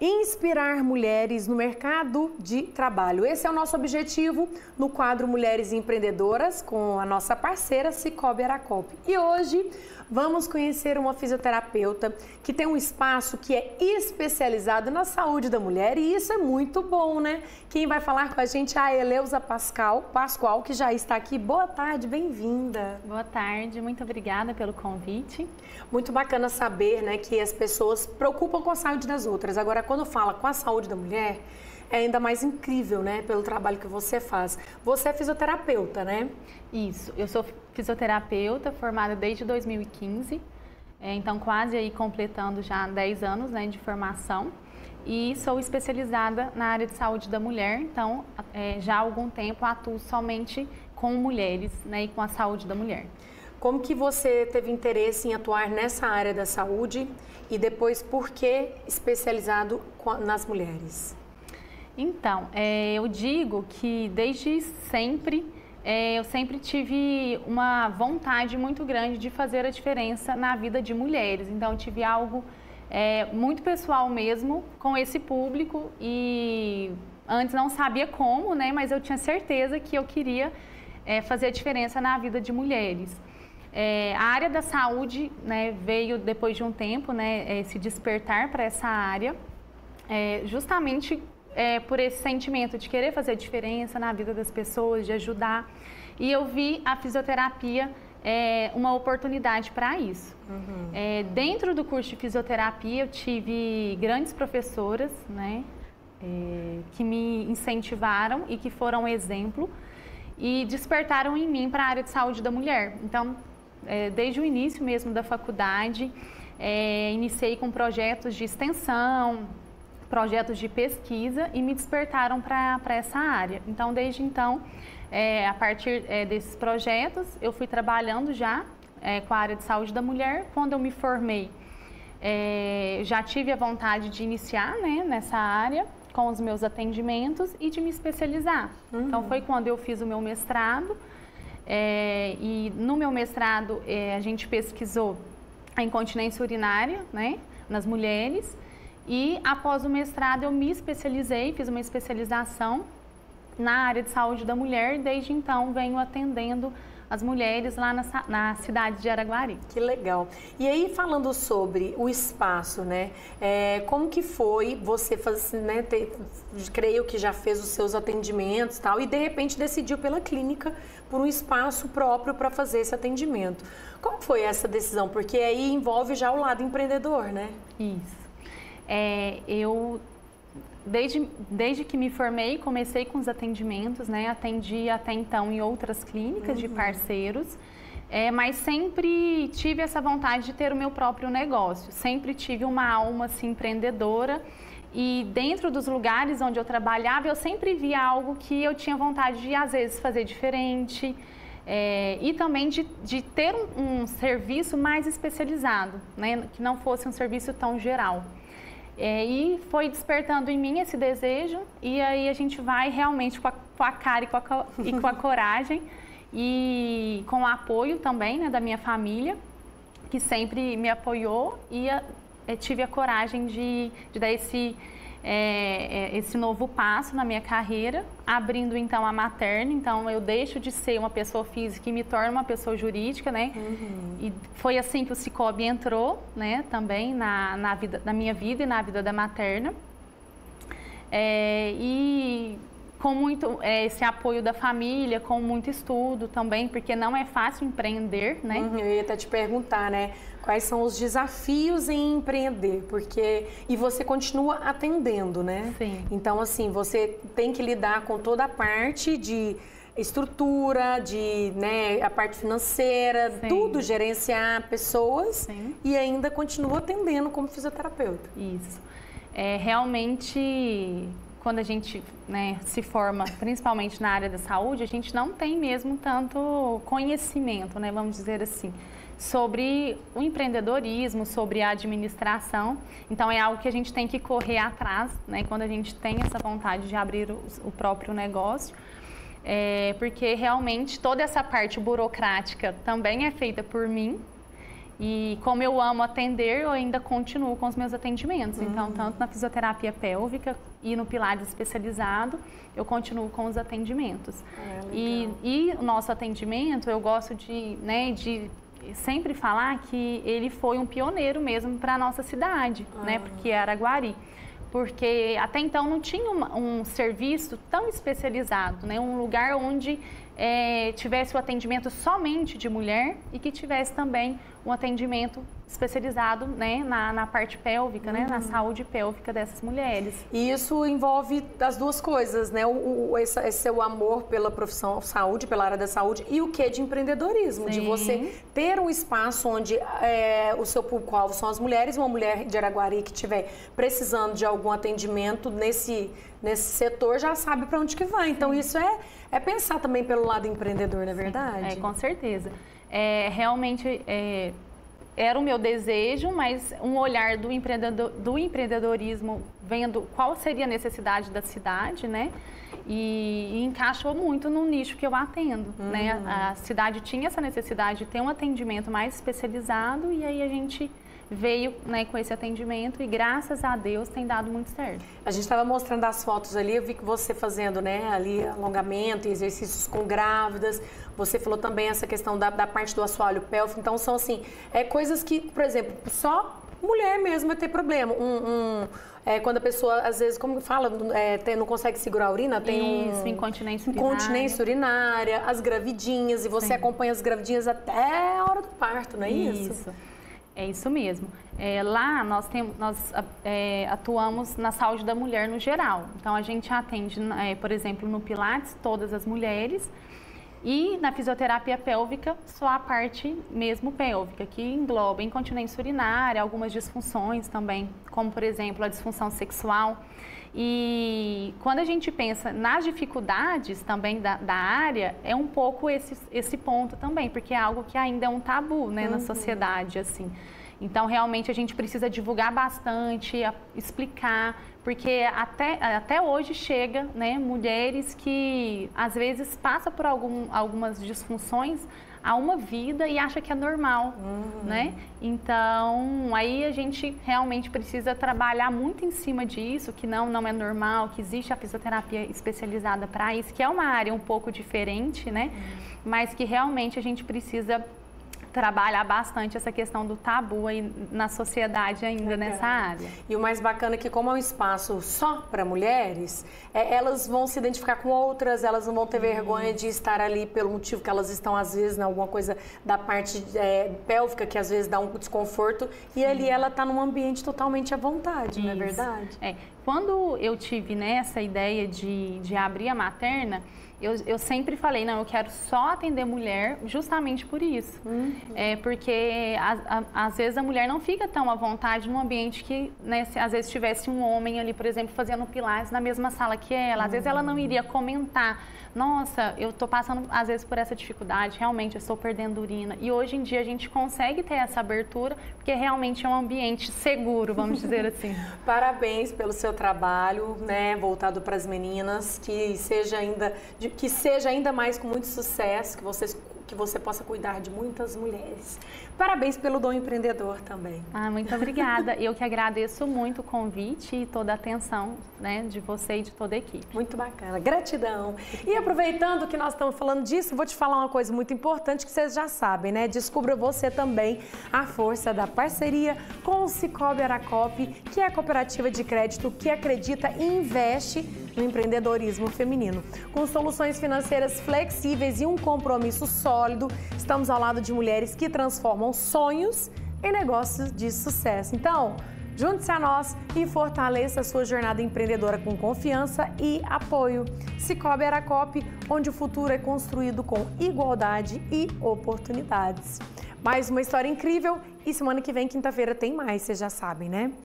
inspirar mulheres no mercado de trabalho. Esse é o nosso objetivo no quadro Mulheres Empreendedoras com a nossa parceira Cicobi Aracop. E hoje vamos conhecer uma fisioterapeuta que tem um espaço que é especializado na saúde da mulher e isso é muito bom, né? Quem vai falar com a gente é a Eleusa Pascoal, que já está aqui. Boa tarde, bem-vinda. Boa tarde, muito obrigada pelo convite. Muito bacana saber, né, que as pessoas preocupam com a saúde das outras. Agora, quando fala com a saúde da mulher, é ainda mais incrível, né, pelo trabalho que você faz. Você é fisioterapeuta, né? Isso, eu sou fisioterapeuta formada desde 2015, então quase aí completando já 10 anos, né, de formação. E sou especializada na área de saúde da mulher, então já há algum tempo atuo somente com mulheres, né, e com a saúde da mulher. Como que você teve interesse em atuar nessa área da saúde e depois por que especializado nas mulheres? Então, eu digo que desde sempre, eu sempre tive uma vontade muito grande de fazer a diferença na vida de mulheres. Então, eu tive algo muito pessoal mesmo com esse público e antes não sabia como, né? Mas eu tinha certeza que eu queria fazer a diferença na vida de mulheres. A área da saúde, né, veio depois de um tempo, né, se despertar para essa área, justamente por esse sentimento de querer fazer a diferença na vida das pessoas, de ajudar. E eu vi a fisioterapia uma oportunidade para isso. Uhum. Dentro do curso de fisioterapia, eu tive grandes professoras, né, que me incentivaram e que foram exemplo e despertaram em mim para a área de saúde da mulher. Então, desde o início mesmo da faculdade, iniciei com projetos de extensão, projetos de pesquisa e me despertaram para essa área. Então, desde então, a partir desses projetos, eu fui trabalhando já com a área de saúde da mulher. Quando eu me formei, já tive a vontade de iniciar, né, nessa área com os meus atendimentos e de me especializar. Uhum. Então, foi quando eu fiz o meu mestrado. E no meu mestrado a gente pesquisou a incontinência urinária, né, nas mulheres, e após o mestrado eu me especializei, fiz uma especialização na área de saúde da mulher. Desde então venho atendendo as mulheres lá na cidade de Araguari. Que legal. E aí, falando sobre o espaço, né? Como que foi você fazer, né? Creio que já fez os seus atendimentos e tal, e de repente decidiu pela clínica por um espaço próprio para fazer esse atendimento. Como foi essa decisão? Porque aí envolve já o lado empreendedor, né? Isso. Eu Desde que me formei, comecei com os atendimentos, né? Atendi até então em outras clínicas de parceiros, mas sempre tive essa vontade de ter o meu próprio negócio. Sempre tive uma alma assim, empreendedora e dentro dos lugares onde eu trabalhava, eu sempre via algo que eu tinha vontade de, às vezes, fazer diferente e também de ter um serviço mais especializado, né? Que não fosse um serviço tão geral. E foi despertando em mim esse desejo e aí a gente vai realmente com a cara e com a coragem e com o apoio também, né, da minha família, que sempre me apoiou e tive a coragem de dar esse novo passo na minha carreira, abrindo então a Materna. Então eu deixo de ser uma pessoa física e me torno uma pessoa jurídica, né? Uhum. E foi assim que o Cicobi entrou, né? Também na minha vida e na vida da Materna. E com muito esse apoio da família, com muito estudo também, porque não é fácil empreender, né? Uhum, eu ia até te perguntar, né? Quais são os desafios em empreender? E você continua atendendo, né? Sim. Então, assim, você tem que lidar com toda a parte de estrutura, né, a parte financeira, sim, tudo, gerenciar pessoas, sim, e ainda continua atendendo como fisioterapeuta. Isso. Realmente, quando a gente, né, se forma, principalmente na área da saúde, a gente não tem mesmo tanto conhecimento, né, vamos dizer assim, sobre o empreendedorismo, sobre a administração. Então, é algo que a gente tem que correr atrás, né, quando a gente tem essa vontade de abrir o próprio negócio. Porque realmente toda essa parte burocrática também é feita por mim E como eu amo atender, eu ainda continuo com os meus atendimentos. Então, tanto na fisioterapia pélvica e no Pilates especializado, eu continuo com os atendimentos. E o nosso atendimento, eu gosto de sempre falar que ele foi um pioneiro mesmo para a nossa cidade, né? Porque é Araguari. Porque até então não tinha um serviço tão especializado, né? Um lugar onde tivesse o atendimento somente de mulher e que tivesse também um atendimento especializado, né, na parte pélvica, né, na saúde pélvica dessas mulheres. E isso envolve as duas coisas, né? Esse seu amor pela profissão saúde, pela área da saúde, e o que de empreendedorismo, Sim. de você ter um espaço onde o seu público-alvo são as mulheres, uma mulher de Araguari que estiver precisando de algum atendimento nesse setor já sabe para onde que vai. Então isso é pensar também pelo lado empreendedor, não é verdade? Com certeza. Realmente era o meu desejo, mas um olhar do empreendedorismo, vendo qual seria a necessidade da cidade, né? E encaixou muito no nicho que eu atendo, né? A cidade tinha essa necessidade de ter um atendimento mais especializado e aí a gente veio, né, com esse atendimento e graças a Deus tem dado muito certo. A gente estava mostrando as fotos ali, eu vi que você fazendo, né, ali alongamento e exercícios com grávidas. Você falou também essa questão da parte do assoalho pélvico. Então são assim, coisas que, por exemplo, só mulher mesmo vai ter problema. Quando a pessoa, às vezes, como fala, não consegue segurar a urina, tem incontinência urinária. Incontinência urinária, as gravidinhas, e você acompanha as gravidinhas até a hora do parto, não é isso? Isso. É isso mesmo. Lá nós atuamos na saúde da mulher no geral. Então a gente atende, por exemplo, no Pilates, todas as mulheres, e na fisioterapia pélvica, só a parte mesmo pélvica, que engloba incontinência urinária, algumas disfunções também, como por exemplo a disfunção sexual. E quando a gente pensa nas dificuldades também da área, é um pouco esse ponto também, porque é algo que ainda é um tabu, né, na sociedade, assim. Então, realmente, a gente precisa divulgar bastante, explicar, porque até hoje chega, né, mulheres que, às vezes, passam por algumas disfunções há uma vida e acha que é normal, né? Então, aí a gente realmente precisa trabalhar muito em cima disso, que não é normal, que existe a fisioterapia especializada para isso, que é uma área um pouco diferente, né? Mas que realmente a gente precisa trabalhar bastante essa questão do tabu aí na sociedade ainda nessa área. E o mais bacana é que, como é um espaço só para mulheres, elas vão se identificar com outras, elas não vão ter vergonha de estar ali pelo motivo que elas estão, às vezes, em alguma coisa da parte pélvica, que às vezes dá um desconforto, e ali ela está num ambiente totalmente à vontade, não é verdade? Quando eu tive, né, essa ideia de abrir a materna, eu sempre falei, não, eu quero só atender mulher justamente por isso. Porque às vezes a mulher não fica tão à vontade num ambiente que, né, se às vezes tivesse um homem ali, por exemplo, fazendo pilates na mesma sala que ela, às vezes ela não iria comentar, nossa, eu tô passando às vezes por essa dificuldade, realmente eu estou perdendo urina. E hoje em dia a gente consegue ter essa abertura, porque realmente é um ambiente seguro, vamos dizer assim. Parabéns pelo seu trabalho, né, voltado para as meninas, que seja ainda mais com muito sucesso, que você possa cuidar de muitas mulheres. Parabéns pelo Dom Empreendedor também. Muito obrigada. Eu que agradeço muito o convite e toda a atenção, né, de você e de toda a equipe. Muito bacana. Gratidão. E aproveitando que nós estamos falando disso, vou te falar uma coisa muito importante que vocês já sabem, né? Descubra você também a força da parceria com o Sicoob Aracop, que é a cooperativa de crédito que acredita e investe no empreendedorismo feminino. Com soluções financeiras flexíveis e um compromisso sólido, estamos ao lado de mulheres que transformam sonhos em negócios de sucesso. Então, junte-se a nós e fortaleça a sua jornada empreendedora com confiança e apoio. Sicoob Aracop, onde o futuro é construído com igualdade e oportunidades. Mais uma história incrível e semana que vem, quinta-feira, tem mais, vocês já sabem, né?